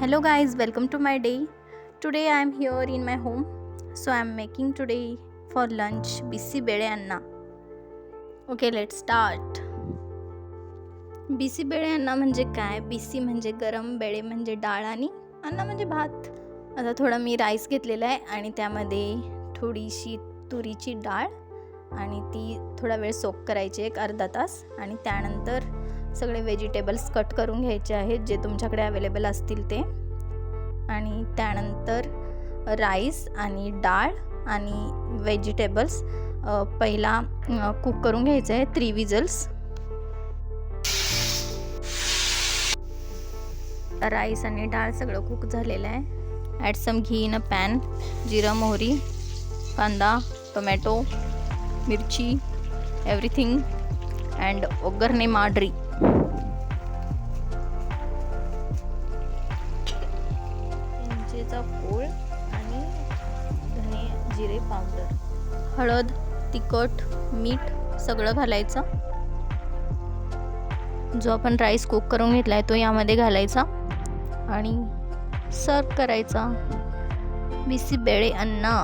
Hello guys, welcome to my day. Today I am here in my home. So I am making today for lunch bisi bede anna. Okay, let's start. Bisi bele anna म्हणजे काय? BC म्हणजे गरम, बेळे म्हणजे डाळ आणि अन्ना म्हणजे भात. आता थोडा मी राईस घेतलेला आहे आणि त्यामध्ये थोडीशी तुरीची डाळ आणि ती थोडा वेळ सोक करायची, एक अर्धा तास. आणि त्यानंतर सगळे व्हेजिटेबल्स कट करून घ्यायचे आहेत जे तुमच्याकडे अवेलेबल असतील ते. आणि त्यानंतर राईस आणि डाळ आणि व्हेजिटेबल्स पहिला कुक करून घ्यायचं आहे 3 विजल्स. राईस आणि डाळ सगळं कुक झालेलं आहे. Add some ghee in a pan. जिरं, मोहरी, कांदा, टोमॅटो, मिरची, एव्हरीथिंग अँड ओगर्ने माड्री. इंचेचा पोळ आणि धने जिरे पावडर, हळद, तिखट, मीठ सगळं घालायचं. जो आपण राईस कुक करून घेतला आहे तो यामध्ये घालायचा आणि सर्व करायचा. बिसी बेळे अन्ना.